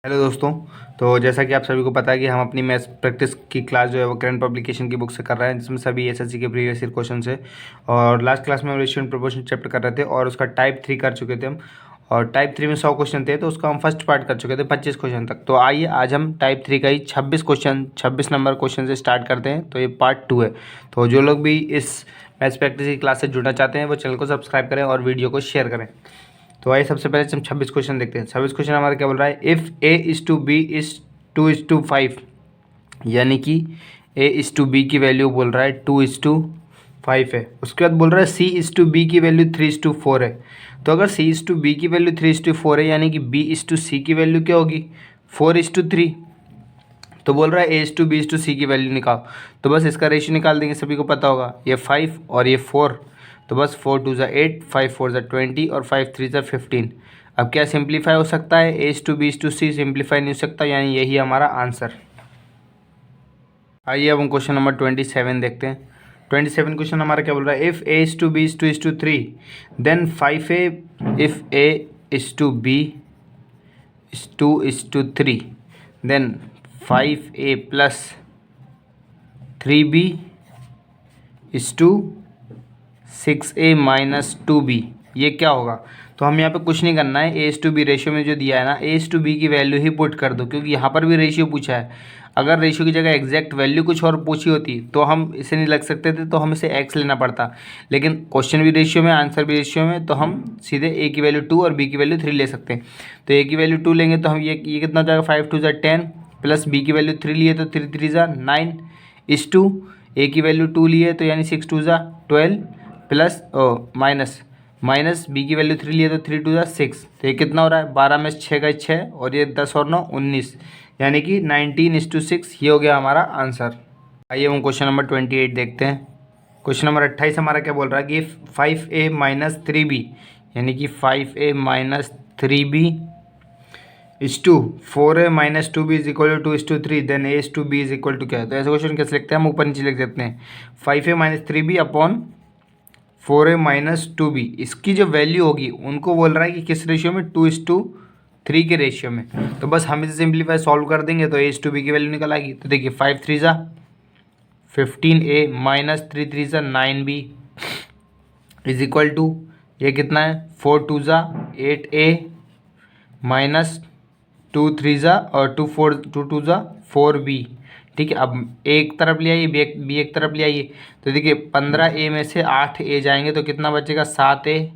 Hello दोस्तों। तो जैसा कि आप सभी को पता है कि हम अपनी मैथ्स प्रैक्टिस की क्लास जो है वो करंट पब्लिकेशन की बुक से कर रहे हैं, जिसमें सभी एसएससी के प्रीवियस ईयर क्वेश्चन है। और लास्ट क्लास में हम रेशियो एंड प्रोपोर्शन चैप्टर कर रहे थे और उसका टाइप 3 कर चुके थे हम। और टाइप 3 में 100 क्वेश्चन थे, तो उसका हम फर्स्ट पार्ट कर चुके थे 25 क्वेश्चन तक। तो आइए आज हम टाइप 3 का ही 26 नंबर क्वेश्चन से स्टार्ट करते हैं। तो ये पार्ट 2 है। तो जो लोग भी इस मैथ्स प्रैक्टिस की क्लास से जुड़ना चाहते हैं वो चैनल को सब्सक्राइब करें और वीडियो को शेयर करें। तो आइए सबसे पहले हम 26 क्वेश्चन देखते हैं। 26 क्वेश्चन हमारा क्या बोल रहा है, if a is to B is 2:5, यानी कि ए इज़ टू बी की वैल्यू बोल रहा है 2:5 है। उसके बाद बोल रहा है सी इज़ टू बी की वैल्यू 3:4 है। तो अगर सी इज़ टू बी की वैल्यू 3:4 है, यानी कि बी इज़ टू सी की वैल्यू क्या होगी, 4:3। तो बोल रहा है ए is to B is to C की वैल्यू निकाल। तो बस इसका रेशियो निकाल देंगे, सभी को पता होगा, ये 5 और ये 4। तो बस 4×2 = 8, 5×4 = 20 और 5×3 = 15। अब क्या सिंप्लीफाई हो सकता है, ए is to B is to c simplify नहीं हो सकता, यानी यही हमारा आंसर। आइए अब हम क्वेश्चन नंबर 27 देखते हैं। 27 क्वेश्चन हमारा क्या बोल रहा है, if a is to B is to 3 then 5a if a is to B is to 3 then 5a + 3b is to 6a - 2b। ये क्या होगा। तो हम यहाँ पे कुछ नहीं करना है, ए इज़ टू बी रेशियो में जो दिया है ना, ए इज़ टू बी की वैल्यू ही पुट कर दो, क्योंकि यहाँ पर भी रेशियो पूछा है। अगर रेशियो की जगह एग्जैक्ट वैल्यू कुछ और पूछी होती तो हम इसे नहीं लग सकते थे, तो हम इसे एक्स लेना पड़ता। लेकिन क्वेश्चन भी रेशियो में, आंसर भी रेशियो में, तो हम सीधे ए की वैल्यू 2 और बी की वैल्यू 3 ले सकते हैं। तो ए की वैल्यू 2 लेंगे तो हम ये कितना हो जाएगा, 5×2 = 10 प्लस बी की वैल्यू 3 लिए तो 3×3 = 9 इज़ टू ए की वैल्यू 2 लिए तो यानी 6×2 = 12 प्लस माइनस बी की वैल्यू 3 लिए तो 3×2 = 6। तो ये कितना हो रहा है, 12 में 6 गए 6 और ये 10 और 9 19, यानी कि 19:6। ये हो गया हमारा आंसर। आइए हम क्वेश्चन नंबर 28 देखते हैं। क्वेश्चन नंबर 28 हमारा क्या बोल रहा है कि 5a - 3b, यानी कि 5a - 3b is to 4a - 2b is equal to 2:3 then a is to b is equal to क्या है। तो ऐसा क्वेश्चन कैसे लिखते हैं, हम ऊपर नीचे लिख देते हैं, 5a - 3b upon 4a - 2b। इसकी जो वैल्यू होगी उनको बोल रहा है कि किस रेशियो में, 2:3 के रेशियो में। तो बस हम इसे सिंप्लीफाई सॉल्व कर देंगे तो a इज़ टू b की वैल्यू निकल आएगी। तो देखिए 5×3 = 15a - 3×3 = 9b is equal to, ये कितना है, 4×2 = 8a - 2×3 और 2×2 = 4b। ठीक है, अब एक तरफ ले आइए, बी एक तरफ ले आइए। तो देखिए 15a में से 8a जाएंगे तो कितना बचेगा, 7a।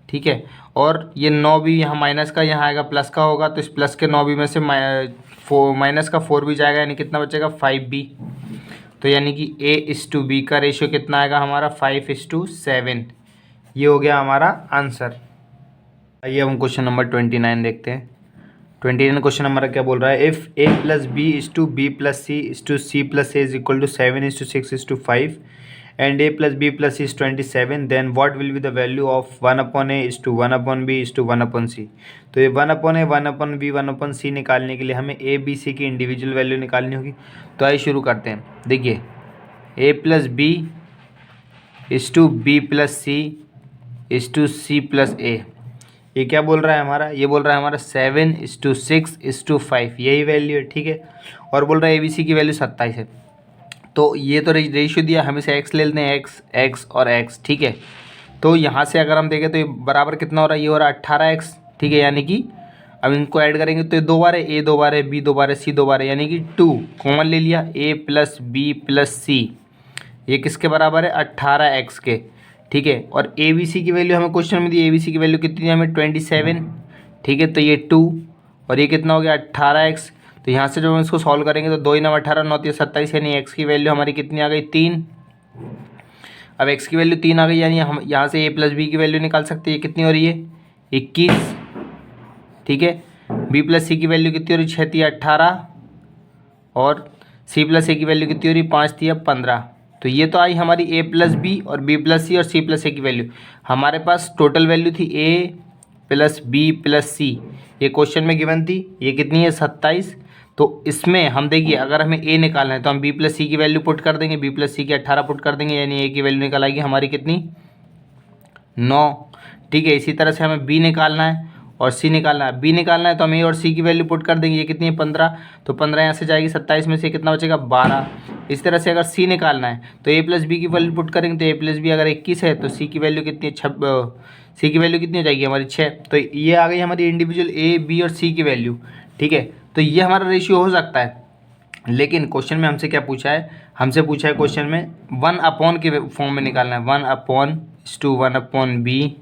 ठीक है, और ये 9b यहाँ माइनस का, यहाँ आएगा प्लस का होगा, तो इस प्लस के 9b में से माइनस का 4b जाएगा, यानी कितना बचेगा, 5b। तो यानी कि a इज़ टू b का रेशियो कितना आएगा हमारा, 5:7। ये हो गया हमारा आंसर। आइए हम क्वेश्चन नंबर 29 देखते हैं। 29 क्वेश्चन हमारा क्या बोल रहा है, if a + b is to b + c is to c + a is equal to 7:6:5 and a + b + c is 27 then what will be the value of 1/a is to 1/b is to 1/c। तो ये 1/a 1/b 1/c निकालने के लिए हमें a b c की individual value निकालनी होगी। तो आइए शुरू करते हैं। देखिए a + b is to b + c is to c + a। ये क्या बोल रहा है हमारा, ये बोल रहा है हमारा 7:6:5, यही वैल्यू है। ठीक है, और बोल रहा है ABC की वैल्यू 27 है। तो ये तो रेशियो दिया, हम इसे x ले लेते हैं, x और x। ठीक है, तो यहाँ से अगर हम देखें तो ये बराबर कितना हो रहा है, ये हो रहा है 18x। ठीक है, यानी कि अब इनको ऐड करेंगे तो ये 2 बार है, a 2 बार है, b 2 बार है, c 2 बार है, यानी कि 2 कॉमन ले लिया, a + b + c ये किसके बराबर है, 18x के। ठीक है, और ए बी सी की वैल्यू हमें क्वेश्चन में दी, ए बी सी की वैल्यू कितनी है हमें, 27। ठीक है, तो ये 2 और ये कितना हो गया, 18x। तो यहाँ से जब हम इसको सॉल्व करेंगे तो 2 × 9 = 18, 9 × 27, यानी x की वैल्यू हमारी कितनी आ गई, 3। अब x की वैल्यू 3 आ गई, यानी हम यहाँ से a + b की वैल्यू निकाल सकते हैं। ये कितनी हो रही है, 21। ठीक है, b + c की वैल्यू कितनी हो रही है, 6 × 3 = 18 और c + a की वैल्यू कितनी हो रही है, 5 × 3 = 15। तो ये तो आई हमारी a + b और b + c और c + a की वैल्यू। हमारे पास टोटल वैल्यू थी a + b + c, ये क्वेश्चन में गिवन थी। ये कितनी है, 27। तो इसमें हम देखिए अगर हमें a निकालना है तो हम b + c की वैल्यू पुट कर देंगे, b + c की 18 पुट कर देंगे, यानी a की वैल्यू निकल आएगी हमारी कितनी, 9। ठीक है, इसी तरह से हमें b निकालना है और सी निकालना है, बी निकालना है तो हम ए और सी की वैल्यू पुट कर देंगे। ये कितनी है 15, तो 15 यहाँ से जाएगी, 27 में से कितना बचेगा 12। इस तरह से अगर सी निकालना है तो ए प्लस बी की वैल्यू पुट करेंगे, तो ए प्लस बी अगर 21 है तो सी की वैल्यू कितनी है सी की वैल्यू कितनी हो जाएगी हमारी 6। तो ये आ गई हमारी इंडिविजुअल ए बी और सी की वैल्यू, ठीक है। तो ये हमारा रेशियो हो सकता है, लेकिन क्वेश्चन में हमसे क्या पूछा है, हमसे पूछा है क्वेश्चन में 1 अपॉन के फॉर्म में निकालना है, 1 अपॉन इस टू 1 अपॉन बी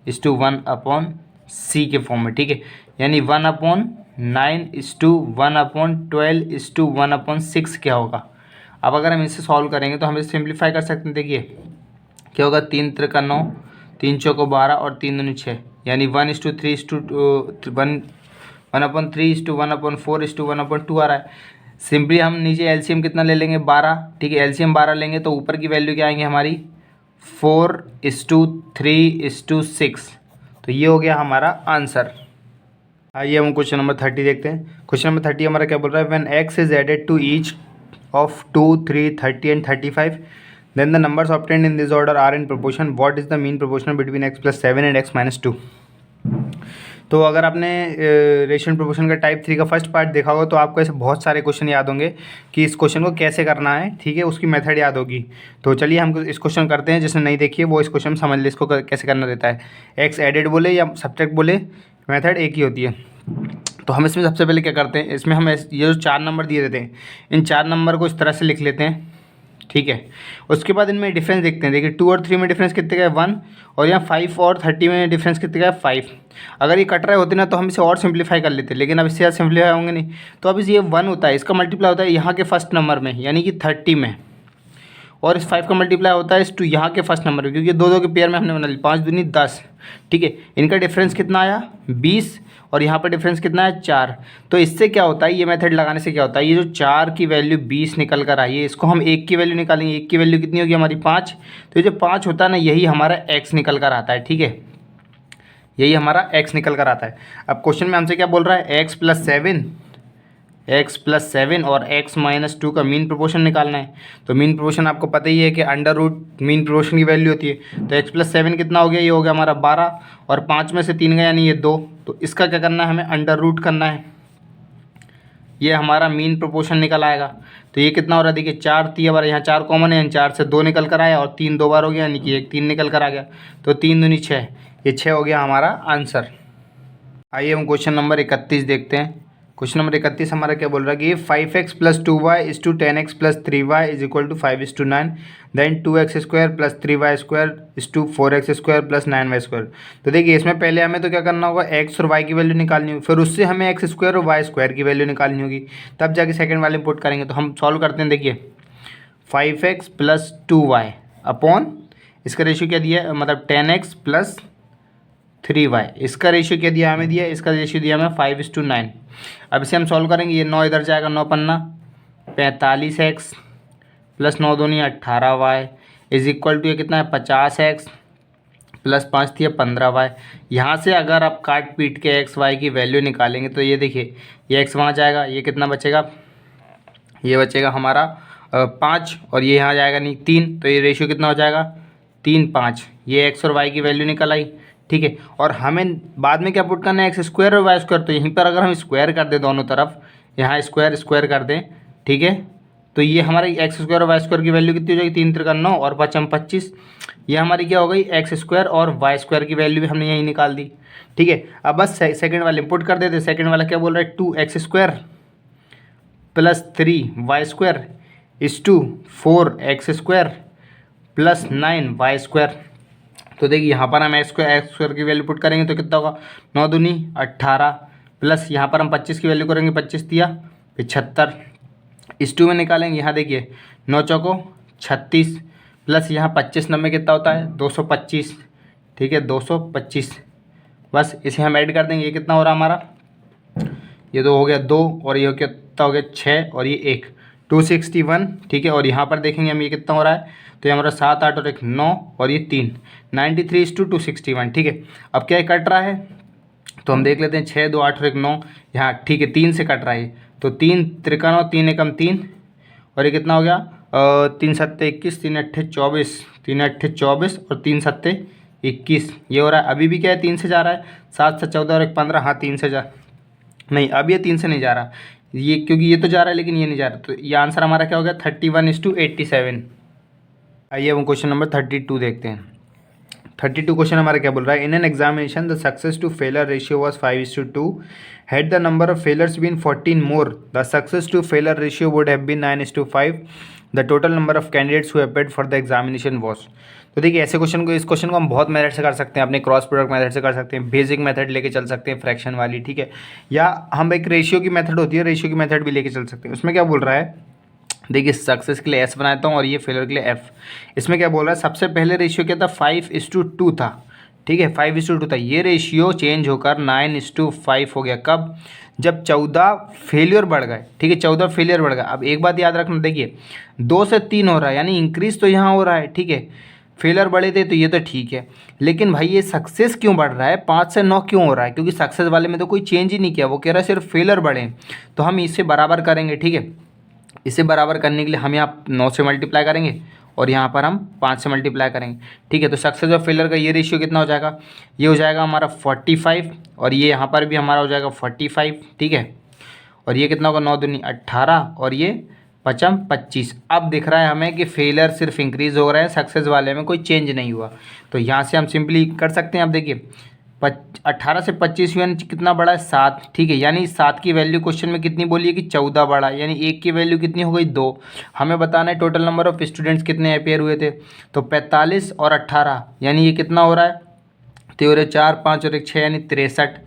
इस टू 1 अपॉन सी के फॉर्म में, ठीक है। यानी 1 अपॉन 9 इस टू 1 अपॉन 12 इस टू 1 अपॉन 6 क्या होगा। अब अगर हम इसे सॉल्व करेंगे तो हम इसे सिंप्लीफाई कर सकते हैं। देखिए क्या होगा, 3 त्रिका 9, 3 चौको 12 और 3 दूनी 6, यानी 1 इस टू 3 इस टू 1 अपॉन 3 इस टू 1 अपॉन 4 इस टू 1 अपॉन 2 आ रहा है। सिंपली हम नीचे एलसीएम कितना ले लेंगे 12, ठीक है। एलसीएम 12 लेंगे तो ऊपर की वैल्यू क्या आएंगे हमारी 4 इस टू 3 इस टू 6, तो ये हो गया हमारा आंसर। आइए हम क्वेश्चन नंबर 30 देखते हैं। क्वेश्चन नंबर 30 हमारा क्या बोल रहा है, when x is added to each of 2 3 30 and 35 then the numbers obtained in this order are in proportion, what is the mean proportion between x plus 7 and x minus 2। तो अगर आपने ratio proportion का type 3 का first part देखा होगा तो आपको ऐसे बहुत सारे क्वेश्चन याद होंगे कि इस क्वेश्चन को कैसे करना है, ठीक है, उसकी मेथड याद होगी। तो चलिए हम इस क्वेश्चन करते हैं, जिसने नहीं देखी है वो इस क्वेश्चन में समझ ले इसको कैसे करना रहता है। एक्स एडेड बोले या सब्ट्रैक्ट बोले, मेथड एक ही होती है। तो हम इसमें सबसे पहले क्या करते हैं, इसमें हम ये जो 4 नंबर दिए देते हैं, इन 4 नंबर को इस तरह से लिख लेते हैं, ठीक है। उसके बाद इनमें डिफरेंस देखते हैं। देखिए 2 और 3 में डिफरेंस कितने का है 1, और यहाँ 5 और 30 में डिफरेंस कितने का है 5। अगर ये कट रहे होते ना तो हम इसे और सिंप्लीफाई कर लेते, लेकिन अब इससे ज़्यादा सिंप्लीफाई होंगे नहीं। तो अब इस ये 1 होता है, इसका मल्टीप्लाई होता है यहाँ के फर्स्ट नंबर में यानी कि 30 में, और इस 5 का मल्टीप्लाई होता है इस 2 यहाँ के फर्स्ट नंबर में, क्योंकि 2 के पेयर में हमने बना ली, 5 दूनी 10, ठीक है। इनका डिफरेंस कितना आया 20, और यहाँ पर डिफरेंस कितना है 4। तो इससे क्या होता है, ये मेथड लगाने से क्या होता है, ये जो 4 की वैल्यू 20 निकल कर आई है, इसको हम 1 की वैल्यू निकालेंगे। 1 की वैल्यू कितनी होगी हमारी 5, तो ये जो 5 होता है ना यही हमारा x निकल कर आता है, ठीक है, यही हमारा x निकल कर आता है। अब क्वेश्चन में हमसे क्या बोल रहा है, x प्लस 7 और x माइनस 2 का मीन प्रोपोर्शन निकालना है। तो मीन प्रोपोर्शन आपको पता ही है कि अंडर रूट मीन प्रोपोर्शन की वैल्यू होती है। तो x प्लस 7 कितना हो गया, ये हो गया हमारा 12, और 5 में से 3 गया यानी ये 2। तो इसका क्या करना है, हमें अंडर रूट करना है, ये हमारा मीन प्रोपोर्शन निकल आएगा। तो ये कितना हो रहा है, देखिए 4 3 बार, यहाँ 4 कॉमन है, 4 से 2 निकल कर आया, और 3 2 बार हो गया यानी कि 1 3 निकल कर आ गया। तो 3 दूनी 6, ये 6 हो गया हमारा आंसर। आइए हम क्वेश्चन नंबर 31 देखते हैं। क्वेश्चन नंबर 31 हमारा क्या बोल रहा है कि 5x plus 2y is to 10x plus 3y is equal to 5:9, then 2x square plus 3y square is to 4x square plus 9y square. तो देखिए इसमें पहले हमें तो क्या करना होगा, x और y की वैल्यू निकालनी होगी, फिर उससे हमें x स्क्वायर और y स्क्वायर की वैल्यू निकालनी होगी, तब जाके सेकेंड वाले पुट करेंगे। तो हम सॉल्व करते हैं। देखिए 5x प्लस 2y अपॉन इसका रेशियो क्या दिया है, मतलब 10x प्लस 3y, इसका रेशियो क्या दिया हमें, दिया इसका रेशियो दिया हमें 5:9। अब इसे हम सॉल्व करेंगे, ये 9 इधर जाएगा, 9 पन्ना 45x प्लस 9 दूनी 18y इज इक्वल टू ये कितना है 50x प्लस 5 थी 15y। यहाँ से अगर आप काट पीट के x y की वैल्यू निकालेंगे तो ये देखिए ये x वहाँ जाएगा, ये कितना बचेगा, ये बचेगा हमारा 5, और ये यहाँ जाएगा नहीं 3, तो ये रेशियो कितना हो जाएगा 3 5। ये x और y की वैल्यू निकल आई, ठीक है। और हमें बाद में क्या पुट करना है, एक्स स्क्वायर और वाई स्क्वायर। तो यहीं पर अगर हम स्क्वायर कर दें दोनों तरफ, यहाँ स्क्वायर स्क्वायर कर दें, ठीक है, तो ये हमारी एक्स स्क्वायर और वाई स्क्वायर की वैल्यू कितनी हो जाएगी, 3 3 9 और 5 25। ये हमारी क्या हो गई, एक्स स्क्वायर और वाई स्क्वायर की वैल्यू भी हमने यहीं निकाल दी, ठीक है। अब बस सेकंड वाले पुट कर देते। सेकंड वाला क्या बोल रहा है, 2x square plus 3y square is to 4x square plus 9y square. तो देखिए यहाँ पर हम एक्स स्क्वायर की वैल्यू पुट करेंगे तो कितना होगा, 9 दूनी 18 प्लस यहाँ पर हम 25 की वैल्यू करेंगे, 25 दिया 75, इस 2 में निकालेंगे। यहाँ देखिए 9 चौको 36 प्लस यहाँ 25 नंबर कितना होता है 225, ठीक है 225। बस इसे हम ऐड कर देंगे, ये कितना हो रहा हमारा, ये तो हो गया 2 और ये कितना हो गया 6 और ये 1 261, ठीक है। और यहाँ पर देखेंगे हम ये कितना हो रहा है, तो ये हमारा 7 8 और 1 9 और ये 3 93:261, ठीक है। अब क्या कट रहा है, तो हम देख लेते हैं 6 2 8 और 1 9 यहाँ, ठीक है 3 से कट रहा है। तो 3 त्रिका 9 3 एकम 3 और ये कितना हो गया 3 7 21 3 8 24 3 8 24 और 3 7 21 ये हो रहा है। अभी भी क्या है 3 से जा रहा है, 7 से 14 और 1 15, हाँ 3 से जा, नहीं अब ये 3 से नहीं जा रहा ये, क्योंकि ये तो जा रहा है लेकिन ये नहीं जा रहा, तो ये आंसर हमारा क्या हो गया 31:87। आइए हम क्वेश्चन नंबर 32 देखते हैं। 32 क्वेश्चन हमारा क्या बोल रहा है, in an examination the success to failure ratio was 5:2, had the number of failures been 14 more the success to failure ratio would have been 9:5, the total number of candidates who appeared for the examination was. तो देखिए ऐसे question को, इस question को हम बहुत method से कर सकते हैं, अपने क्रॉस प्रोडक्ट मेथड से कर सकते हैं, बेसिक मेथड लेके चल सकते हैं फ्रैक्शन वाली, ठीक है, या हम एक रेशियो की मेथड होती है, रेशियो की मेथड भी लेके चल सकते हैं। उसमें क्या बोल रहा है, देखिए सक्सेस के लिए एस बनाता हूँ और ये फेलर के लिए एफ। इसमें क्या बोल रहा है, सबसे पहले रेशियो क्या था 5:2 था, ठीक है 5:2 था, ये रेशियो चेंज होकर 9:5 हो गया। कब, जब 14 फेलियर बढ़ गए, ठीक है 14 फेलियर बढ़ गए। अब एक बात याद रखना, देखिए 2 से 3 हो रहा है यानी इंक्रीज तो यहाँ हो रहा है, ठीक है, फेलर बढ़े थे तो ये तो ठीक है, लेकिन भाई ये सक्सेस क्यों बढ़ रहा है, 5 से 9 क्यों हो रहा है, क्योंकि सक्सेस वाले में तो कोई चेंज ही नहीं किया, वो कह रहा है सिर्फ फेलर बढ़े। तो हम इससे बराबर करेंगे, ठीक है, इसे बराबर करने के लिए हम यहाँ 9 से मल्टीप्लाई करेंगे और यहाँ पर हम 5 से मल्टीप्लाई करेंगे, ठीक है। तो सक्सेस और फेलर का ये रेशियो कितना हो जाएगा, ये हो जाएगा हमारा 45 और ये यहाँ पर भी हमारा हो जाएगा 45, ठीक है, और ये कितना होगा 9 दूनी 18 और ये 5 25। अब दिख रहा है हमें कि फेलर सिर्फ इंक्रीज हो रहा है, सक्सेस वाले में कोई चेंज नहीं हुआ। तो यहाँ से हम सिंपली कर सकते हैं। अब देखिए 18 से 25 यानी कितना बड़ा है 7, ठीक है, यानी 7 की वैल्यू क्वेश्चन में कितनी बोली है कि 14 बड़ा, यानी 1 की वैल्यू कितनी हो गई 2। हमें बताना है टोटल नंबर ऑफ स्टूडेंट्स कितने अपेयर हुए थे, तो 45 और 18 यानी ये कितना हो रहा है, तो 4 5 और 1 6 यानी 63।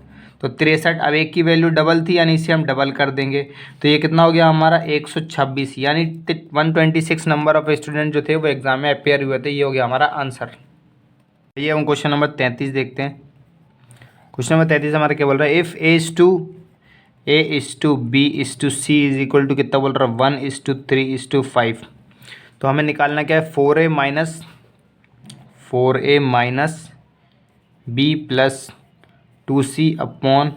तो 63, अब 1 की वैल्यू डबल थी यानी इसे हम डबल कर देंगे, तो ये कितना हो गया हमारा 126, यानी 126 नंबर ऑफ स्टूडेंट जो थे वो एग्जाम में अपेयर हुए थे। ये हो गया हमारा आंसर। ये हम क्वेश्चन नंबर 33 देखते हैं। क्वेश्चन नंबर 33 हमारा क्या बोल रहा है, if A:B:C is equal to कितना बोल रहा है 1:3:5। तो हमें निकालना क्या है 4A B plus 2C upon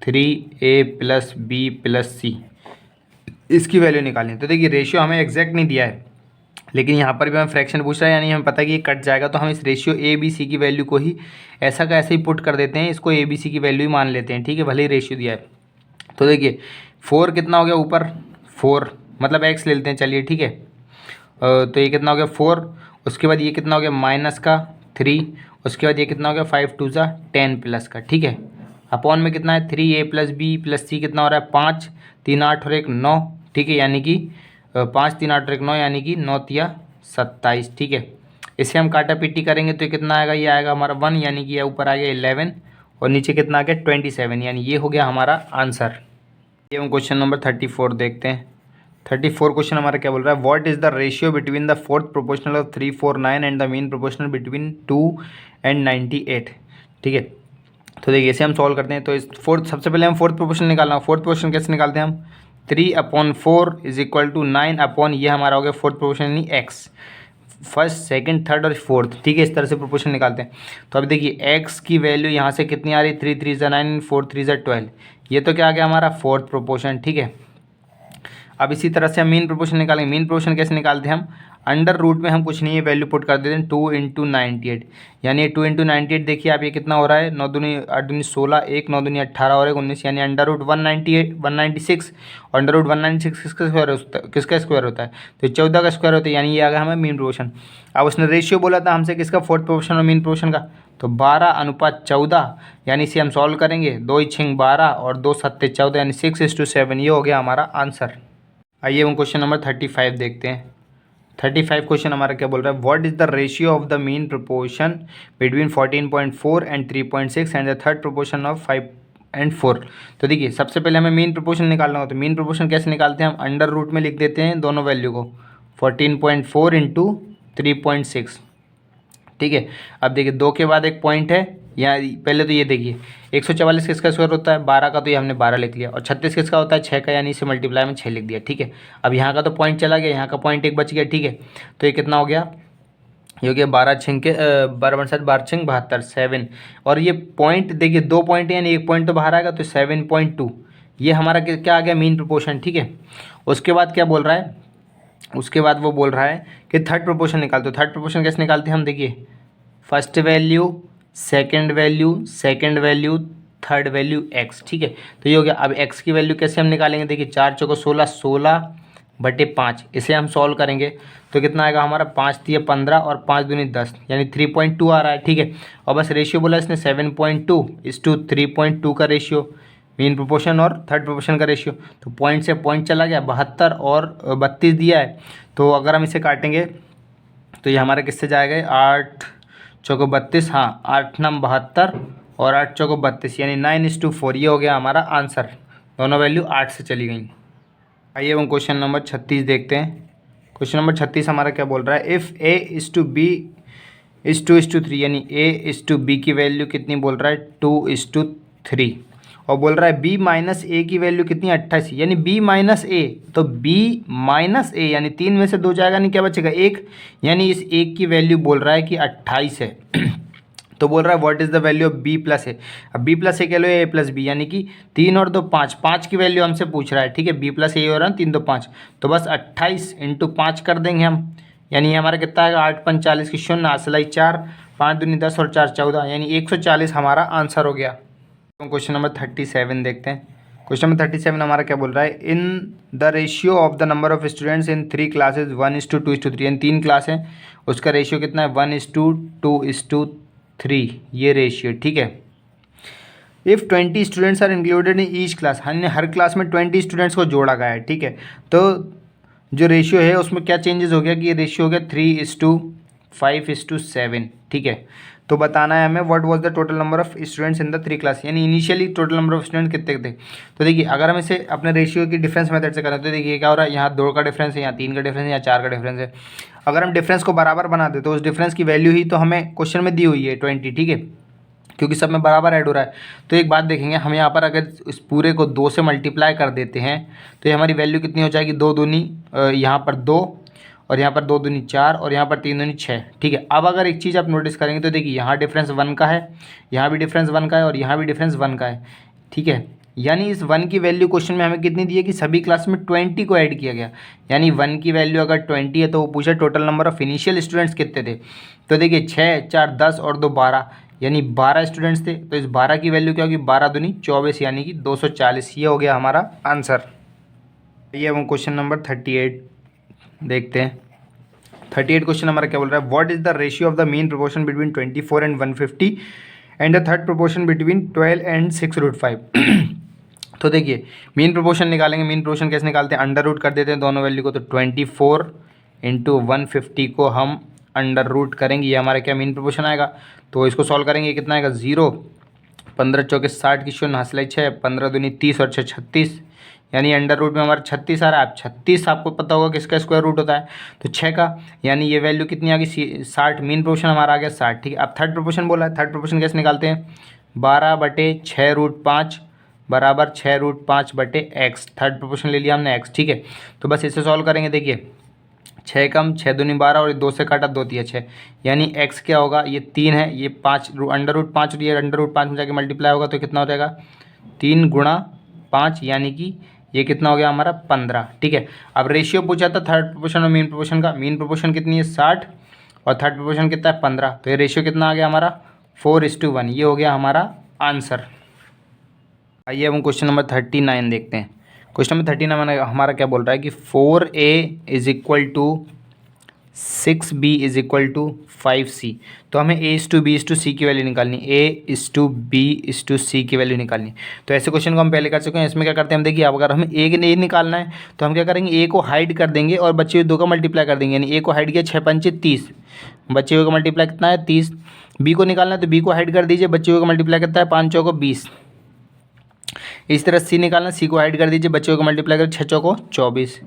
3A plus B plus C, इसकी वैल्यू निकालनी है। तो देखिए रेशियो हमें एग्जैक्ट नहीं दिया है, लेकिन यहाँ पर भी हमें फ्रैक्शन पूछ रहा है, यानी हमें पता है कि ये कट जाएगा, तो हम इस रेशियो ABC की वैल्यू को ही ऐसा का ऐसे ही पुट कर देते हैं, इसको ABC की वैल्यू ही मान लेते हैं, ठीक है, भले ही रेशियो दिया है। तो देखिए 4 कितना हो गया ऊपर 4, मतलब x ले लेते हैं, चलिए ठीक है। तो ये कितना हो गया 4, उसके बाद ये कितना हो गया माइनस का 3, उसके बाद ये कितना हो गया 5 2 ज़ा 10 प्लस का, ठीक है, अपॉन में कितना है 3A plus B plus C कितना हो रहा है 5 3 8 और 1 9, ठीक है, यानी कि 5 3 8 और 1 9 यानी कि 9 तिया 27, ठीक है। इसे हम काटा पीटी करेंगे तो कितना आएगा, ये आएगा हमारा 1, यानी कि ये ऊपर आ गया 11 और नीचे कितना आ गया 27, यानी ये हो गया हमारा आंसर। ये हम क्वेश्चन नंबर 34 देखते हैं। 34 क्वेश्चन हमारा क्या बोल रहा है, what is the ratio between the fourth proportional of 349 and the mean proportional between 2 and 98, ठीक है। तो देखिए इसे हम सॉल्व करते हैं। तो इस फोर्थ, सबसे पहले हम फोर्थ प्रोपोर्शन निकालना, फोर्थ प्रोपोर्शन कैसे निकालते हैं हम, 3/4 इज इक्वल टू 9 अपॉन ये हमारा हो गया फोर्थ प्रोपोर्शन यानी एक्स, फर्स्ट सेकंड थर्ड और फोर्थ, ठीक है, इस तरह से प्रोपोर्शन निकालते हैं। तो अब देखिए एक्स की वैल्यू यहाँ से कितनी आ रही है 3 3 ज़ा 9 4 3 ज़ा 12, ये तो क्या आ गया हमारा फोर्थ प्रोपोर्शन, ठीक है। अब इसी तरह से हम मीन प्रोपोर्शन निकालेंगे। मीन प्रोपोर्शन कैसे निकालते हैं हम, अंडर रूट में हम कुछ नहीं है वैल्यू पुट कर देते हैं 2 × 98, यानी 2 × 98 देखिए आप ये कितना हो रहा है 9 दूनी 8 दूनी 16 1 9 दूनी 18 और 1 19, यानी अंडर रूट 196 और अंडर रूट 196 किसका स्क्वायर होता है, तो 14 का स्क्वायर होता है, यानी ये आ गया हमें मीन प्रोपोर्शन। अब उसने रेशियो बोला था हमसे किसका, फोर्थ प्रोपोर्शन और मीन प्रोपोर्शन का, तो 12:14, यानी इसे हम सॉल्व करेंगे 2 6 12 और 2 7 14, यानी 6:7, ये हो गया हमारा आंसर। आइए हम क्वेश्चन नंबर 35 देखते हैं। 35 क्वेश्चन हमारा क्या बोल रहा है, what is the ratio of the mean proportion between 14.4 and 3.6 and the third proportion of 5 and 4। तो देखिए सबसे पहले हमें मीन प्रोपोर्शन निकालना हो, तो मीन प्रोपोर्शन कैसे निकालते हैं हम, अंडर रूट में लिख देते हैं दोनों वैल्यू को 14.4 × 3.6, ठीक है। अब देखिए 2 के बाद एक पॉइंट है, या पहले तो ये देखिए 144 किसका स्क्वायर होता है 12 का, तो ये हमने 12 लिख लिया, और 36 किसका होता है 6 का, यानी इसे मल्टीप्लाई में 6 लिख दिया, ठीक है। अब यहाँ का तो पॉइंट चला गया, यहाँ का पॉइंट एक बच गया, ठीक है। तो ये कितना हो गया, ये हो गया 12 6 के 12 7 12 6 72 7, और ये पॉइंट देखिए 2 पॉइंट यानी एक पॉइंट तो बाहर आएगा, तो 7.2 ये हमारा क्या आ गया मीन प्रोपोर्शन, ठीक है। उसके बाद क्या बोल रहा है, उसके बाद वो बोल रहा है कि थर्ड प्रोपोर्शन निकालते हो। थर्ड प्रोपोर्शन कैसे निकालते हैं हम, देखिए first value, second value, third value x. ठीक है, तो ये हो गया। अब एक्स की वैल्यू कैसे हम निकालेंगे, देखिए 4 चौको 16, 16/5 इसे हम सॉल्व करेंगे तो कितना आएगा हमारा, 5 3 15 और 5 दूनी 10 यानी 3.2 आ रहा है। ठीक है, और बस रेशियो बोला इसने 7.2:3.2 का रेशियो, मीन प्रोपोर्शन और थर्ड प्रोपोर्शन का रेशियो। तो पॉइंट से पॉइंट चला गया, 72 और 32 दिया है। तो अगर हम इसे काटेंगे तो ये हमारा किससे जाएगा, 8 चौको 32, हाँ 8 9 72 और 8 चौको 32 यानी 9:4। ये हो गया हमारा आंसर, दोनों वैल्यू 8 से चली गई। आइए हम क्वेश्चन नंबर 36 देखते हैं। क्वेश्चन नंबर 36 हमारा क्या बोल रहा है, इफ़ A:B:3 यानी A:B की वैल्यू कितनी बोल रहा है, 2:3 और बोल रहा है B-A की वैल्यू कितनी, 28 यानी B-A। तो B-A यानी 3 में से 2 जाएगा, नहीं क्या बचेगा, 1 यानी इस 1 की वैल्यू बोल रहा है कि 28 है। तो बोल रहा है what is the value of B+A। अब B+A कह लो A+B यानी कि 3 और 2 5, 5 की वैल्यू हमसे पूछ रहा है। ठीक है, B+A हो रहा है 3 2 5, तो बस 28 × 5 कर देंगे हम, यानी ये हमारा कितना आएगा, 8 5 40 की 0 असलाई 4, 5 दूनी 10 और 4 14 यानी 140 हमारा आंसर हो गया। तो क्वेश्चन नंबर 37 देखते हैं। क्वेश्चन नंबर 37 हमारा क्या बोल रहा है, इन the ratio of the number of students in 3 classes 1:2:3 यानी 3 क्लास है, उसका रेशियो कितना है, 1:2:3 ये रेशियो। ठीक है, if 20 students are included in each class, हमने हर क्लास में 20 स्टूडेंट्स को जोड़ा गया है। ठीक है, तो जो रेशियो है उसमें क्या चेंजेस हो गया कि ये रेशियो हो गया 3:5:7। ठीक है, तो बताना है हमें what was the total number of students in the 3 class, यानी initially total number of student कितने थे। तो देखिए अगर हम इसे अपने रेशियो की डिफरेंस मेथड से करें तो देखिए क्या हो रहा है, यहाँ 2 का डिफरेंस है, यहाँ 3 का डिफरेंस है, यहाँ 4 का डिफरेंस है। अगर हम डिफरेंस को बराबर बना दे तो उस डिफरेंस की वैल्यू ही तो हमें क्वेश्चन में दी हुई है 20। ठीक है, क्योंकि सब में बराबर ऐड हो रहा है। तो एक बात देखेंगे, हम यहाँ पर अगर इस पूरे को 2 से मल्टीप्लाई कर देते हैं तो ये हमारी वैल्यू कितनी हो जाएगी, 2 दूनी यहाँ पर 2 और यहाँ पर 2 दूनी 4 और यहाँ पर 3 दूनी 6। ठीक है, अब अगर एक चीज़ आप नोटिस करेंगे तो देखिए यहाँ डिफरेंस 1 का है, यहाँ भी डिफरेंस 1 का है और यहाँ भी डिफरेंस 1 का है। ठीक है, यानी इस 1 की वैल्यू क्वेश्चन में हमें कितनी दी है कि सभी क्लास में 20 को ऐड किया गया, यानी 1 की वैल्यू अगर 20 है तो वो पूछा total number of initial students कितने थे। तो देखिए 6 4 10 और 2 12 यानी 12 स्टूडेंट्स थे। तो इस 12 की वैल्यू क्या होगी, 12 दूनी 24 यानी कि 240। ये हो गया हमारा आंसर। ये हम क्वेश्चन नंबर 38 देखते हैं। 38 क्वेश्चन हमारा क्या बोल रहा है, what is the ratio of the mean proportion between 24 and 150 and the third proportion between 12 and 6√5। तो देखिए मीन प्रोपोर्शन निकालेंगे, मीन प्रोपोर्शन कैसे निकालते हैं, अंडर रूट कर देते हैं दोनों वैल्यू को। तो 24 × 150 को हम अंडर रूट करेंगे, ये हमारा क्या मीन प्रोपोर्शन आएगा। तो इसको सॉल्व करेंगे, कितना आएगा 0, 15 चौके 60 की 0 हंसलाई 6, 15 दूनी 30 और 6 36 यानी अंडर रूट में हमारा 36 आ रहा है। अब 36 आपको पता होगा किसका स्क्वायर रूट होता है, तो 6 का, यानी ये वैल्यू कितनी आ गई 60, मीन प्रोपोर्शन हमारा आ गया 60। ठीक है, अब थर्ड प्रोपोर्शन बोला है, थर्ड प्रोपोर्शन कैसे निकालते हैं, 12/6√5 बराबर 6√5/x, थर्ड प्रोपोर्शन ले लिया हमने x। ठीक है, तो बस इसे सॉल्व करेंगे, देखिए 6 कम 6 दूनी 12 और 2 से काटा 2 3 6 यानी x क्या होगा, ये 3 है, ये 5 अंडर रूट 5 ये अंडर रूट 5 में जाके मल्टीप्लाई होगा तो कितना हो जाएगा 3 × 5 यानी कि ये कितना हो गया हमारा 15। ठीक है, अब रेशियो पूछा था थर्ड प्रोपोर्शन और मीन प्रोपोर्शन का, मीन प्रोपोर्शन कितनी है 60 और थर्ड प्रोपोर्शन कितना है 15, तो ये रेशियो कितना आ गया हमारा 4:1। ये हो गया हमारा आंसर। आइए हम क्वेश्चन नंबर 39 देखते हैं। क्वेश्चन नंबर 39 हमारा क्या बोल रहा है कि 4a = 6b = 5c। तो हमें A:2B:C की वैल्यू निकालनी, A:2B:C की वैल्यू निकालनी। तो ऐसे क्वेश्चन को हम पहले कर चुके हैं। इसमें क्या करते हैं हम, देखिए अब अगर हमें A निकालना है तो हम क्या करेंगे, A को हाइड कर देंगे और बचे हुए 2 का मल्टीप्लाई कर देंगे, यानी A को हाइड किया 6 पंचे 30, बचे हुए का मल्टीप्लाई कितना है 30। B को निकालना है तो B को हाइड कर दीजिए, बचे हुए का मल्टीप्लाई कितना है 5 चौको 20। इस तरह C निकालना, C को हाइड कर दीजिए, बच्चों को मल्टीप्लाई कर 6 चौको 24।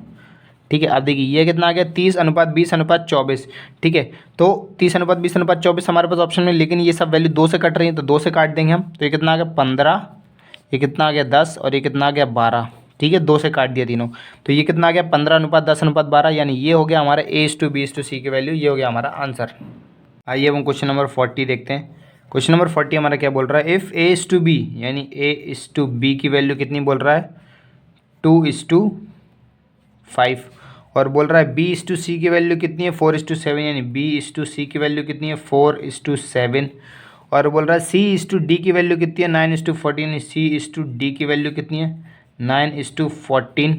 ठीक है, अब देखिए ये कितना आ गया 30:20:24। ठीक है, तो 30:20:24 हमारे पास ऑप्शन में, लेकिन ये सब वैल्यू 2 से कट रही है तो 2 से काट देंगे हम। तो ये कितना आ गया 15, ये कितना आ गया 10 और ये कितना आ गया 12। ठीक है, 2 से काट दिया तीनों, तो ये कितना आ गया 15:10:12 यानी ये हो गया हमारा A:2B:C की वैल्यू। ये हो गया हमारा आंसर। आइए हम क्वेश्चन नंबर 40 देखते हैं। क्वेश्चन नंबर 40 हमारा क्या बोल रहा है, इफ़ A:B यानी A:B की वैल्यू कितनी बोल रहा है 2:5 और बोल रहा है B/C की वैल्यू कितनी है 4:7, यानी B/C की वैल्यू कितनी है 4:7। और बोल रहा है C/D की वैल्यू कितनी है 9:14, यानी C/D की वैल्यू कितनी है 9:14।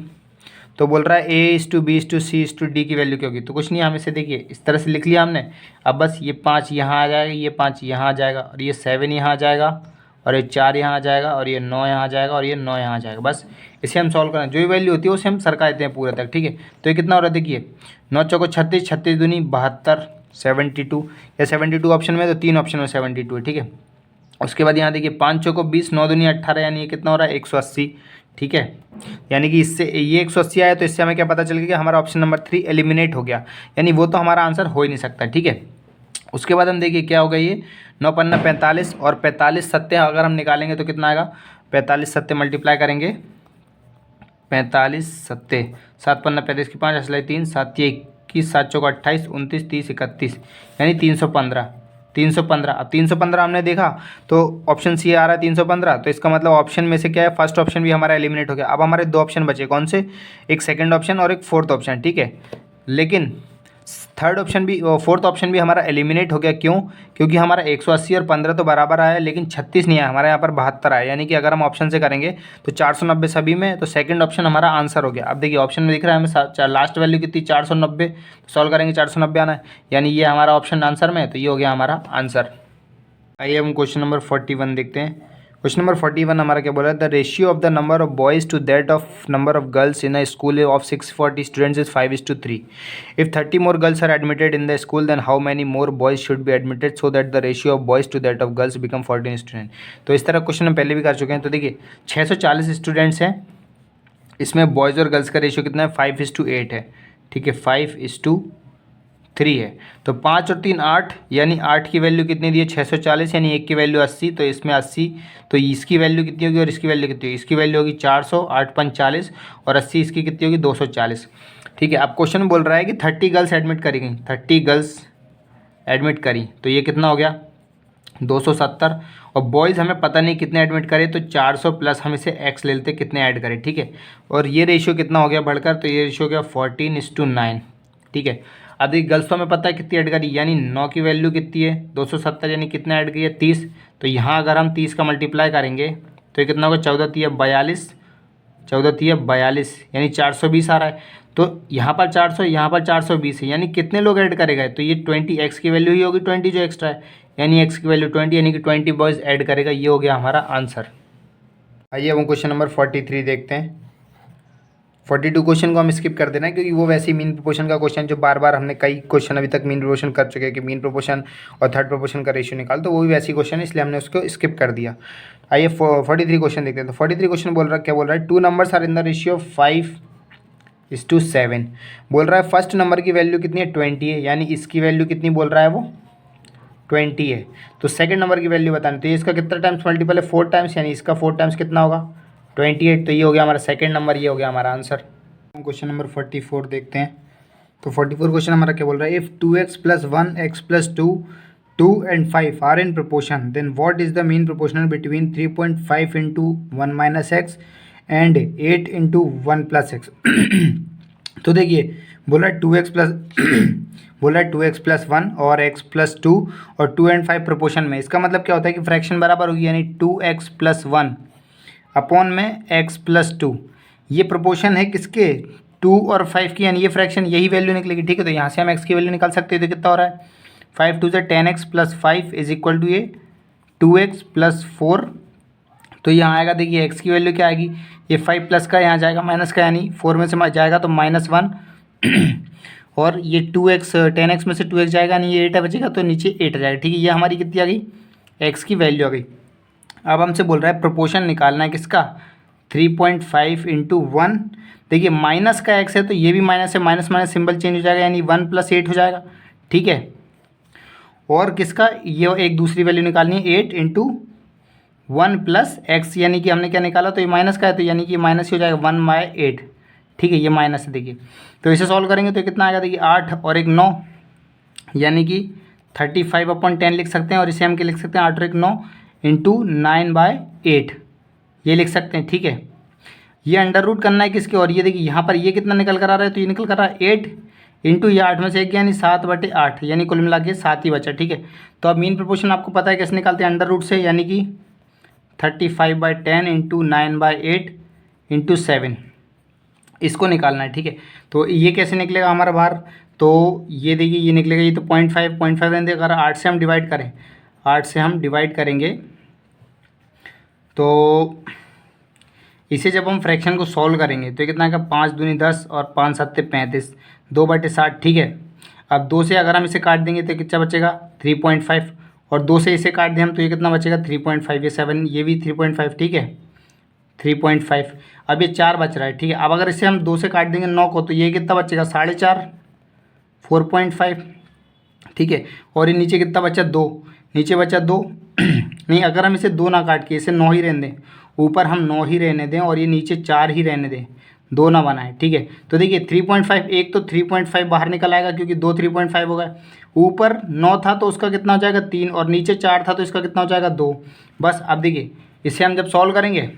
तो बोल रहा है A/B/C/D की वैल्यू क्या होगी। तो कुछ नहीं, हम इसे देखिए इस तरह से लिख लिया हमने। अब बस ये 5 यहाँ आ जाएगा, ये 5 यहाँ आ जाएगा, और ये 7 यहाँ आ जाएगा, और ये 4 यहाँ आ जाएगा, और ये 9 यहाँ आ जाएगा, और ये 9 यहाँ आ जाएगा। बस इसे हम सॉल्व करें, जो भी वैल्यू होती है उसे हम सरका देते हैं पूरे तक, ठीक है। तो ये कितना हो रहा है देखिए, 9 चौको 36, 36 दूनी 72, 72 या 72 ऑप्शन में, तो 3 ऑप्शन में 72 है, ठीक है। उसके बाद यहाँ देखिए 5 चौको 20, 9 दूनी 18, यानी ये कितना हो रहा है 180, ठीक है। यानी कि इससे ये 180 आया, तो इससे हमें क्या पता चल गया कि हमारा ऑप्शन नंबर 3 एलिमिनेट हो गया, यानी वो तो हमारा आंसर हो ही नहीं सकता, ठीक है। उसके बाद हम देखिए क्या होगा, ये 9 पन्ना 45 और 45 सत्ते अगर हम निकालेंगे तो कितना आएगा, 45 सत्ते मल्टीप्लाई करेंगे, 45 सत्ते, 7 पन्ना 35 की 5 असलाई 3, 7 21, 7 चौका 28, 29, 30, 31, यानी 315, 315। अब 315 हमने देखा तो ऑप्शन सी आ रहा है 315, तो इसका मतलब ऑप्शन में से क्या है, फर्स्ट ऑप्शन भी हमारा एलिमिनेट हो गया। अब हमारे 2 ऑप्शन बचे, कौन से, एक सेकंड ऑप्शन और एक फोर्थ ऑप्शन, ठीक है। लेकिन थर्ड ऑप्शन भी, फोर्थ ऑप्शन भी हमारा एलिमिनेट हो गया, क्यों, क्योंकि हमारा 180 और 15 तो बराबर आया, लेकिन 36 नहीं आया, हमारे यहाँ पर 72 आया। यानी कि अगर हम ऑप्शन से करेंगे तो 490 सभी में, तो सेकंड ऑप्शन हमारा आंसर हो गया। अब देखिए ऑप्शन में दिख रहा है हमें लास्ट वैल्यू कितनी 490, सॉल्व करेंगे 490 आना है, यानी ये हमारा ऑप्शन आंसर में है, तो ये हो गया हमारा आंसर। आइए हम क्वेश्चन नंबर 41 देखते हैं। क्वेश्चन नंबर 41 हमारा क्या बोल रहा है, the ratio of the number of boys to that of number of girls in a school of 640 students is 5:3। If 30 more girls are admitted in the school then how many more boys should be admitted so that the ratio of boys to that of girls become 14 student. तो इस तरह question हम पहले भी कर चुके हैं। तो देखिए 640 स्टूडेंट्स हैं, इसमें बॉयज़ और गर्ल्स का रेशियो कितना है 5:8 है, ठीक है, 5:3 है। तो 5 और 3 8, यानी 8 की वैल्यू कितनी दी है 640, यानी 1 की वैल्यू 80, तो इसमें 80, तो इसकी वैल्यू कितनी होगी और इसकी वैल्यू कितनी होगी, इसकी वैल्यू होगी 400, 8 5 40, और 80 इसकी कितनी होगी 240, ठीक है। अब क्वेश्चन बोल रहा है कि 30 गर्ल्स एडमिट करी गई, 30 गर्ल्स एडमिट करी, तो ये कितना हो गया 270, और बॉयज़ हमें पता नहीं कितने एडमिट करे, तो 400 प्लस हम इसे एक्स ले लेते कितने ऐड करें, ठीक है। और ये रेशियो कितना हो गया बढ़कर, तो ये रेशियो हो गया 14:9, ठीक है। अब देखिए गर्ल्स तो हमें पता है कितनी ऐड करी, यानी 9 की वैल्यू कितनी है 270, यानी कितना ऐड की है 30, तो यहाँ अगर हम 30 का मल्टीप्लाई करेंगे तो ये कितना होगा 14×3 = 42, 14×3 = 42, यानी 420 आ रहा है। तो यहाँ पर 400, यहाँ पर 420 है, यानी कितने लोग ऐड करेगा, तो ये 20 एक्स की वैल्यू ही होगी 20 जो एक्स्ट्रा है, यानी एक्स की वैल्यू 20, यानी कि 20 बॉयज़ ऐड करेगा, ये हो गया हमारा आंसर। आइए अब हम क्वेश्चन नंबर 43 देखते हैं। 42 क्वेश्चन को हम स्किप कर देना है, क्योंकि वो वैसे ही मीन प्रोपोर्शन का क्वेश्चन जो बार बार हमने कई क्वेश्चन अभी तक मीन प्रोपोर्शन कर चुके हैं कि मीन प्रोपोर्शन और थर्ड प्रोपोर्शन का रेशियो निकाल, तो वो भी वैसी क्वेश्चन है, इसलिए हमने उसको स्किप कर दिया। आइए 43 क्वेश्चन देखते हैं। तो 43 क्वेश्चन बोल रहा है, क्या बोल रहा है, 2 numbers are in the ratio 5:7। बोल रहा है फर्स्ट नंबर की वैल्यू कितनी है 20 है, यानी इसकी वैल्यू कितनी बोल रहा है वो 20 है। तो सेकंड नंबर की वैल्यू बताना, तो ये इसका कितना टाइम्स मल्टीपल है 4 टाइम्स, यानी इसका 4 टाइम्स कितना होगा 28, तो ये हो गया हमारा सेकंड नंबर, ये हो गया हमारा आंसर। हम क्वेश्चन नंबर 44 देखते हैं। तो 44 क्वेश्चन हमारा क्या बोल रहा है, if 2x + 1 x + 2 2 and 5 are in proportion then what is the mean proportional between 3.5 × 1 - x and 8 × 1 + x। तो देखिए बोला 2x बोला 2x + 1 और x + 2 और 2 and 5 प्रोपोर्शन में, इसका मतलब क्या होता है कि फ्रैक्शन बराबर होगी, यानी 2x + 1 अपॉन में x + 2, ये प्रोपोर्शन है किसके 2 और 5 की, यानी ये फ्रैक्शन यही वैल्यू निकलेगी, ठीक है। तो यहाँ से हम x की वैल्यू निकाल सकते हैं, तो कितना हो रहा है 5 2 = 10x + 5 = ये 2x + 4, तो यहाँ आएगा देखिए x की वैल्यू क्या आएगी, ये 5 प्लस का यहाँ जाएगा माइनस का, यानी 4 में से जाएगा तो -1 और ये 2x 10x में से 2x जाएगा, यानी ये 8 बचेगा, तो नीचे 8 आ जाएगा, ठीक है। ये हमारी कितनी आ गई x की वैल्यू आ गई। अब हमसे बोल रहा है प्रोपोर्शन निकालना है किसका 3.5 × 1, देखिए माइनस का x है तो ये भी माइनस है, माइनस माइनस सिंबल चेंज हो जाएगा, यानी 1 + 8 हो जाएगा, ठीक है। और किसका ये एक दूसरी वैल्यू निकालनी है 8 × 1 + x, यानी कि हमने क्या निकाला, तो ये माइनस का है, तो यानी कि माइनस ही हो जाएगा 1/8, ठीक है, ये माइनस है। देखिए तो इसे सॉल्व करेंगे तो कितना आएगा, देखिए 8 और 1 9, यानी कि 35/10 लिख सकते हैं, और इसे हम क्या लिख सकते हैं 8 और 1 9 × 9/8, ये लिख सकते हैं, ठीक है। ये अंडर रूट करना है किसके, और ये देखिए यहाँ पर ये कितना निकल कर आ रहा है, तो ये निकल कर आ रहा है 8 इंटू ये 8 में से 1 यानी 7/8, यानी कुल मिला के 7 ही बचा। ठीक है, तो अब मीन प्रोपोर्शन आपको पता है कैसे निकालते हैं, अंडर रूट से, यानी कि 35/10 इंटू 9/8 इंटू 7, इसको निकालना है। ठीक है, तो ये कैसे निकलेगा हमारा बाहर, तो ये देखिए ये निकलेगा, ये तो 0.5 रहने, अगर 8 से हम डिवाइड करें, 8 से हम डिवाइड करेंगे तो इसे जब हम फ्रैक्शन को सॉल्व करेंगे तो ये कितना आएगा, 5 दूनी 10 और 5 सत्ते 35, 2/60। ठीक है, अब 2 से अगर हम इसे काट देंगे तो कितना बचेगा 3.5, और 2 से इसे काट दें हम तो ये कितना बचेगा 3.5, ये 7, ये भी 3.5। ठीक है, 3.5, अब ये 4 बच रहा है। ठीक है, अब अगर इसे हम 2 से काट देंगे 9 को तो ये कितना बचेगा 4.5, 4.5। ठीक है, और ये नीचे कितना बचा 2, नीचे बचा 2 नहीं, अगर हम इसे 2 ना काट के इसे 9 ही रहने दें, ऊपर हम 9 ही रहने दें और ये नीचे 4 ही रहने दें, 2 ना बनाए। ठीक है, तो देखिए 3.5, एक तो 3.5 बाहर निकल आएगा क्योंकि 2 3.5 हो गए, ऊपर 9 था तो उसका कितना हो जाएगा 3, और नीचे 4 था तो इसका कितना हो जाएगा 2। बस अब देखिए इसे हम जब सॉल्व करेंगे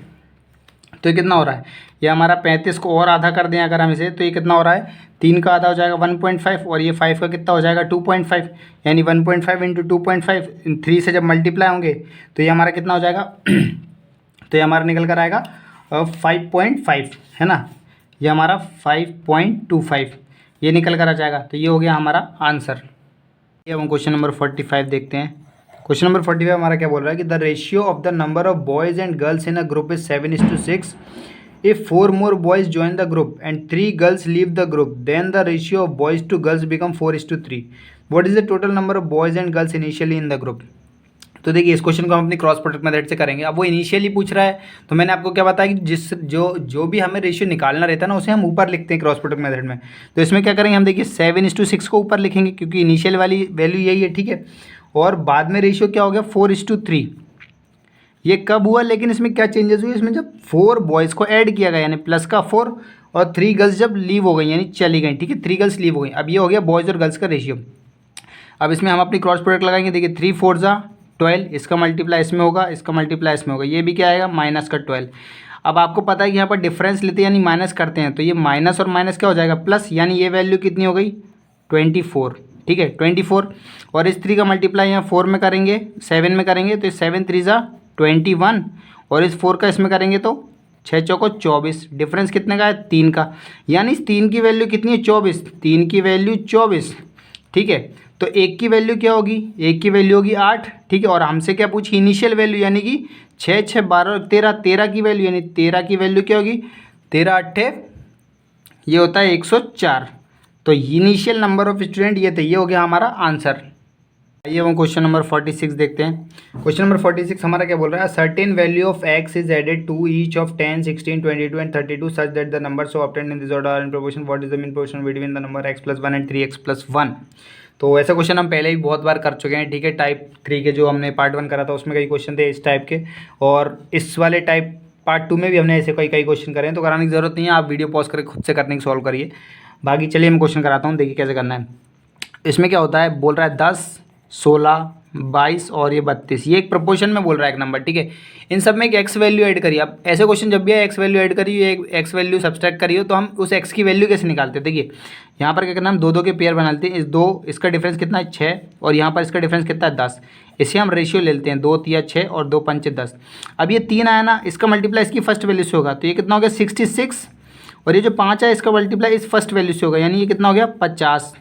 तो ये कितना हो रहा है, ये हमारा 35 को और आधा कर दें अगर हम इसे, तो ये कितना हो रहा है 3 का आधा हो जाएगा 1.5, और ये 5 का कितना हो जाएगा 2.5, यानी 1.5 इंटू 2.5, 3 से जब मल्टीप्लाई होंगे तो ये हमारा कितना हो जाएगा तो ये हमारा निकल कर आएगा 5.5, है ना, ये हमारा 5.25 ये निकल कर आ जाएगा। तो ये हो गया हमारा आंसर। ये हम क्वेश्चन नंबर 45 देखते हैं। क्वेश्चन नंबर 45 हमारा क्या बोल रहा है कि the ratio of the number of boys and girls in a group is 7:6। If 4 more boys join the group and 3 girls leave the group, then the ratio of boys to girls become 4:3. What is the total number of boys and girls initially in the group? तो देखिए इस question को हम अपनी cross product method से करेंगे। अब वो इनिशियली पूछ रहा है तो मैंने आपको क्या बताया कि जो भी हमें रेशियो निकालना रहता है ना उसे हम ऊपर लिखते हैं क्रॉस प्रोडक्ट मेथड में। तो इसमें क्या करेंगे हम, देखिए 7:6 को ऊपर लिखेंगे क्योंकि इनिशियल वाली वैल्यू यही है। ठीक है, और बाद में रेशियो क्या हो गया 4:3। ये कब हुआ, लेकिन इसमें क्या चेंजेस हुए, इसमें जब 4 बॉयज़ को ऐड किया गया यानी प्लस का 4, और 3 गर्ल्स जब लीव हो गई यानी चली गई। ठीक है, 3 गर्ल्स लीव हो गई। अब ये हो गया बॉयज़ और गर्ल्स का रेशियो। अब इसमें हम अपनी क्रॉस प्रोडक्ट लगाएंगे। देखिए 3 4 जा 12, इसका मल्टीप्लाई इसमें होगा, इसका मल्टीप्लाई इसमें होगा, ये भी क्या आएगा माइनस का 12। अब आपको पता है कि यहाँ पर डिफरेंस लेते हैं यानी माइनस करते हैं, तो ये माइनस और माइनस क्या हो जाएगा प्लस, यानी ये वैल्यू कितनी हो गई 24। ठीक है 24, और इस 3 का मल्टीप्लाई यहाँ 4 में करेंगे 7 में करेंगे तो 7 3 जा 21, और इस 4 का इसमें करेंगे तो 6 चौको 24, डिफरेंस कितने का है 3 का, यानी इस 3 की वैल्यू कितनी है 24, 3 की वैल्यू 24। ठीक है, तो 1 की वैल्यू क्या होगी, 1 की वैल्यू होगी 8। ठीक है, और हमसे क्या पूछी इनिशियल वैल्यू, यानी कि 6 6 12 13, 13 की वैल्यू, यानी 13 की वैल्यू क्या होगी 13 8 ये होता है 104। तो इनिशियल नंबर ऑफ स्टूडेंट ये थे, ये हो गया हमारा आंसर। आइए हम क्वेश्चन नंबर 46 देखते हैं। क्वेश्चन नंबर 46 हमारा क्या बोल रहा है, certain value of x is added to each of 10 16 22 and 32 such that the number so obtained in this order are in proportion, what is the mean proportion between the number x+1 and 3x+1। तो ऐसा question हम पहले ही बहुत बार कर चुके हैं। ठीक है, टाइप 3 के जो हमने पार्ट 1 करा था उसमें कई क्वेश्चन थे इस टाइप के, और इस वाले टाइप पार्ट 2 में भी हमने ऐसे कई क्वेश्चन करे हैं, तो कराने की ज़रूरत नहीं है, आप वीडियो पॉज करके खुद से करने की सॉल्व करिए। बाकी चलिए हम क्वेश्चन कराता हूँ, देखिए कैसे करना है। इसमें क्या होता है, बोल रहा है 10 16 22 और ये 32, ये एक प्रोपोर्शन में बोल रहा है एक नंबर। ठीक है, इन सब में एक एक्स वैल्यू ऐड करिए। अब ऐसे क्वेश्चन जब भी है एक्स वैल्यू ऐड करिए, एक एक्स वैल्यू सब्सट्रैक्ट करिए, तो हम उस एक्स की वैल्यू कैसे निकालते हैं। देखिए यहाँ पर क्या करना है, हम 2 2 के पेयर बनाते हैं, इस 2 इसका डिफरेंस कितना है 6, और यहाँ पर इसका डिफरेंस कितना है 10, इसे हम रेशियो ले लेते हैं 2 3 6 और 2 5 10। अब ये 3 आया ना, इसका मल्टीप्लाई इसकी फर्स्ट वैल्यू से होगा, तो ये कितना हो गया 66, और ये जो 5 है इसका मल्टीप्लाई इस फर्स्ट वैल्यू से होगा, यानी ये कितना हो गया 50।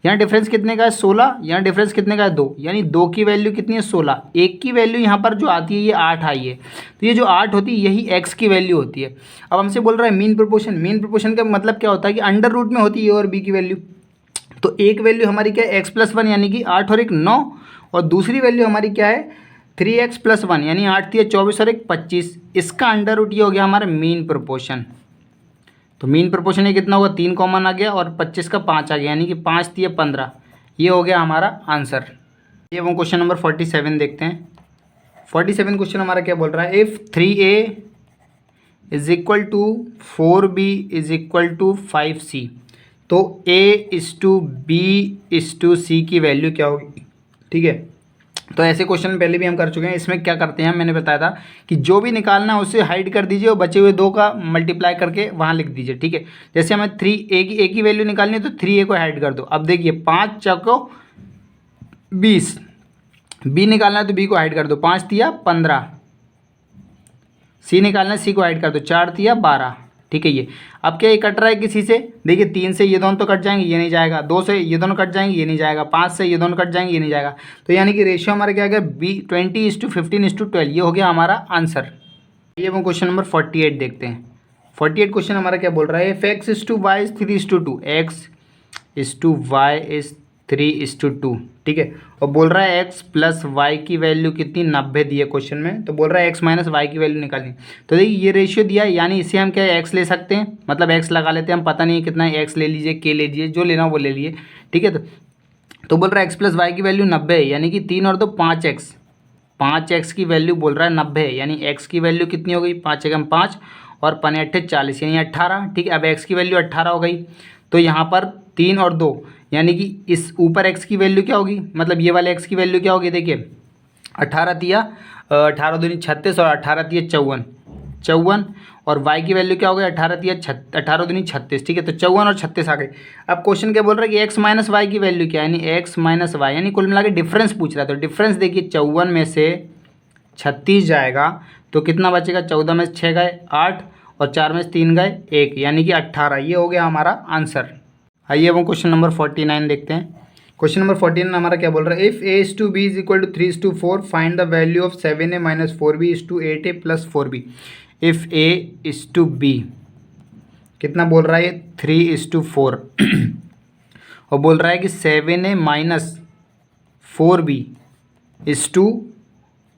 यहाँ डिफरेंस कितने का है 16, यहाँ डिफरेंस कितने का है 2, यानी 2 की वैल्यू कितनी है 16, 1 की वैल्यू यहाँ पर जो आती है ये 8 आई है, तो ये जो 8 होती है यही x की वैल्यू होती है। अब हमसे बोल रहा है मीन प्रोपोर्शन, मीन प्रोपोर्शन का मतलब क्या होता है कि अंडर रूट में होती है a और b की वैल्यू। तो एक वैल्यू हमारी क्या है x+1 यानी कि 8 और 1 9, और दूसरी वैल्यू हमारी क्या है 3x+1 यानी 8 3 24 और 1 25, इसका अंडर रूट ये हो गया हमारा मीन प्रोपोर्शन। तो मीन प्रोपोर्शन ये कितना होगा 3 कॉमन आ गया और 25 का 5 आ गया, यानी कि 5 3 15, ये हो गया हमारा आंसर। ये वो क्वेश्चन नंबर 47 देखते हैं। 47 क्वेश्चन हमारा क्या बोल रहा है, इफ़ 3a is equal to 4b is equal to 5c, तो a is to b is to c की वैल्यू क्या होगी। ठीक है, तो ऐसे क्वेश्चन पहले भी हम कर चुके हैं। इसमें क्या करते हैं, मैंने बताया था कि जो भी निकालना है उसे हाइड कर दीजिए और बचे हुए 2 का मल्टीप्लाई करके वहाँ लिख दीजिए, ठीक है। जैसे हमें 3 ए की वैल्यू निकालनी है तो 3a को हाइड कर दो। अब देखिए 5 चौको 20, बी निकालना है तो बी को हाइड कर दो, 5 तिया 15, सी निकालना है सी को हाइड कर दो, 4 तिया 12, ठीक है। ये अब क्या ये कट रहा है किसी से, देखिए 3 से ये दोनों तो कट जाएंगे, ये नहीं जाएगा, 2 से ये दोनों कट जाएंगे, ये नहीं जाएगा, 5 से ये दोनों कट जाएंगे, ये नहीं जाएगा। तो यानी कि रेशियो हमारा क्या आ गया, 20:15:12, ये हो गया हमारा आंसर। ये हम क्वेश्चन नंबर 48 देखते हैं। 48 क्वेश्चन हमारा क्या बोल रहा है, if x is to y is 3:2, x is to y is 3:2, ठीक है। और बोल रहा है x प्लस वाई की वैल्यू कितनी, 90 दी है क्वेश्चन में। तो बोल रहा है x माइनस वाई की वैल्यू निकालनी। तो देखिए ये रेशियो दिया है, यानी इसे हम क्या x ले सकते हैं, मतलब x लगा लेते हैं, हम पता नहीं कितना है, x ले लीजिए, k ले लीजिए, जो लेना वो ले लिए, ठीक है। तो बोल रहा है x प्लस वाई की वैल्यू 90 है, यानी कि 3 और 2 5x, 5x की वैल्यू बोल रहा है 90 है, यानी x की वैल्यू कितनी हो गई, 5 एकम 5 और 5 8 40, यानी 18, ठीक है। अब x की वैल्यू 18 हो गई, तो यहाँ पर 3 और 2, यानी कि इस ऊपर x की वैल्यू क्या होगी, मतलब ये वाले x की वैल्यू क्या होगी, देखिए 18 तिया 18 दूनी 36 और 18 तिया 54, और y की वैल्यू क्या हो गई, 18 तिया 18 दूनी 36, ठीक है। तो 54 और 36 आ गई। अब क्वेश्चन क्या बोल रहा है कि x माइनस वाई की वैल्यू क्या है, यानी x माइनस वाई, यानी कुल मिला के डिफरेंस पूछ रहा है। तो डिफरेंस देखिए 54 में से 36 जाएगा तो कितना बचेगा, 14 में से 6 गए 8 और 4 में से 3 गए 1, यानी कि 18। ये हो गया हमारा आंसर। आइए अब हम क्वेश्चन नंबर 49 देखते हैं। क्वेश्चन नंबर 49 हमारा क्या बोल रहा है, if a is to b is equal to 3:4 find the value of 7a minus 4b is to 8a plus 4b। If a is to b कितना बोल रहा है, 3:4 और बोल रहा है कि 7a minus 4b is to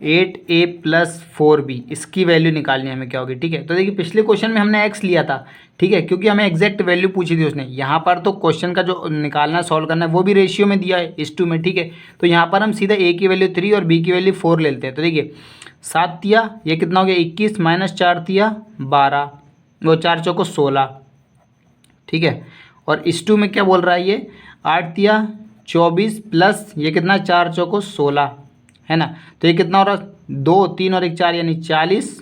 8a plus 4b, इसकी वैल्यू निकालनी है हमें, क्या होगी, ठीक है। तो देखिए पिछले क्वेश्चन में हमने x लिया था, ठीक है, क्योंकि हमें एग्जैक्ट वैल्यू पूछी थी उसने। यहाँ पर तो क्वेश्चन का जो निकालना सॉल्व करना है वो भी रेशियो में दिया है, 1:2 में, ठीक है। तो यहाँ पर हम सीधा a की वैल्यू 3 और b की वैल्यू 4 ले लेते हैं। तो देखिए 7 तिया ये कितना हो गया 21 माइनस 4 तिया 12, वो 4 चौको 16, ठीक है। और 1:2 में क्या बोल रहा है, ये 8 तिया 24 प्लस ये कितना 4 चौको 16, है ना। तो ये कितना हो रहा है, 2 3 और 1 4, यानी 40,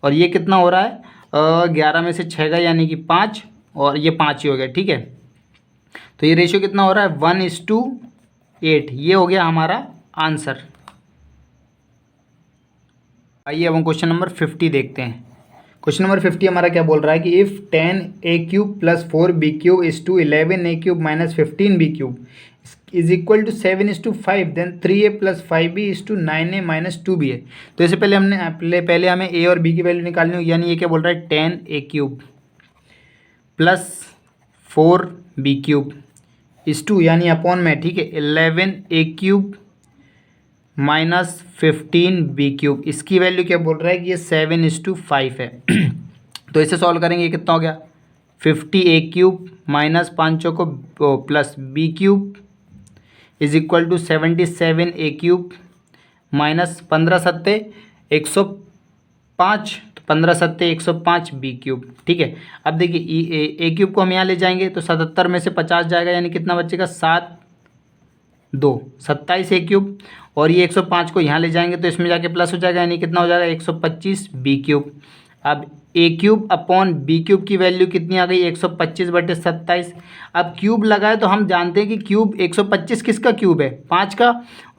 और ये कितना हो रहा है 11 में से 6 गए, यानी कि 5, और ये 5 ही हो गया, ठीक है। तो ये रेशियो कितना हो रहा है 1:8, ये हो गया हमारा आंसर। आइए अब हम क्वेश्चन नंबर 50 देखते हैं। क्वेश्चन नंबर 50 हमारा क्या बोल रहा है कि if 10a³ plus 4b³ is to 11a³ minus 15b³ is equal to 7:5, then 3a plus 5b is to 9a minus 2b है। तो इससे पहले हमें a और b की वैल्यू निकालनी होगी, यानी ये क्या बोल रहा है 10a³ plus 4b³ is to, यानी अपॉन में, ठीक है, 11a³ माइनस 15b³, इसकी वैल्यू क्या बोल रहा है कि ये 7:5 है। तो इसे सॉल्व करेंगे, ये कितना हो गया 50a³ माइनस 5 को plus b³ is equal to 77a³ minus 15 सत्ते 105, तो 15 सत्ते 105 b³, ठीक है। अब देखिए a³ को हम यहाँ ले जाएंगे तो 77 में से 50 जाएगा, यानी कितना बचेगा 7 2 27 a³, और ये 105 को यहाँ ले जाएंगे तो इसमें जाके प्लस हो जाएगा, यानी कितना हो जाएगा 125 b³। अब a³ अपॉन b³ की वैल्यू कितनी आ गई 125/27। अब क्यूब लगाए तो हम जानते हैं कि क्यूब 125 किसका क्यूब है 5 का,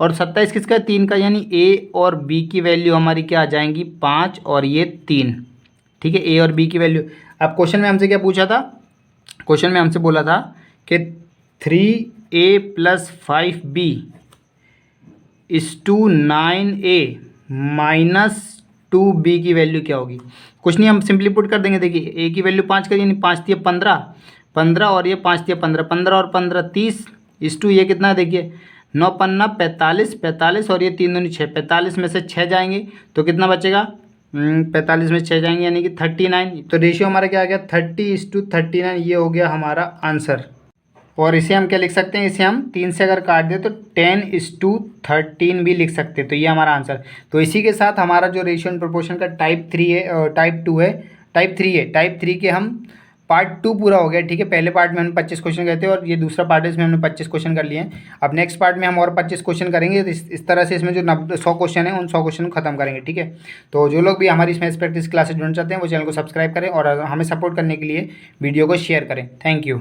और 27 किसका है 3 का, यानी a और b की वैल्यू हमारी क्या आ जाएंगी 5 और ये 3, ठीक है, a और b की वैल्यू। अब क्वेश्चन में हमसे क्या पूछा था, क्वेश्चन में हमसे बोला था कि 3a plus 5b is to 9a minus 2b की वैल्यू क्या होगी। कुछ नहीं, हम सिंपली पुट कर देंगे। देखिए a की वैल्यू 5 करिए, यानी 5 तिया 15 और ये 5 तिया 15 और 15 30 इज टू ये कितना है, देखिए 9 पन्ना 45 और ये 3 दूनी 6, 45 में से 6 जाएंगे तो कितना बचेगा 45 में 6 जाएंगे, यानी कि 39। तो रेशियो हमारा क्या आ गया 30:39, ये हो गया हमारा आंसर। और इसे हम क्या लिख सकते हैं, इसे हम 3 से अगर काट दें तो 10:13 भी लिख सकते हैं। तो ये हमारा आंसर। तो इसी के साथ हमारा जो रेशियो एंड प्रोपोर्शन का टाइप 3 है, टाइप 2 है, टाइप 3 है, टाइप 3 के हम पार्ट 2 पूरा हो गया, ठीक है। पहले पार्ट में हमने 25 क्वेश्चन गए थे और ये दूसरा पार्ट है, इसमें हमने 25 क्वेश्चन कर लिए हैं। अब नेक्स्ट पार्ट में हम और 25 क्वेश्चन करेंगे। तो इस तरह से इसमें जो 100 क्वेश्चन है उन 100 क्वेश्चन को खत्म करेंगे, ठीक है। तो जो लोग भी हमारी इसमें प्रैक्टिस क्लासेस जुड़ना चाहते हैं वो चैनल को सब्सक्राइब करें और हमें सपोर्ट करने के लिए वीडियो को शेयर करें। Thank you.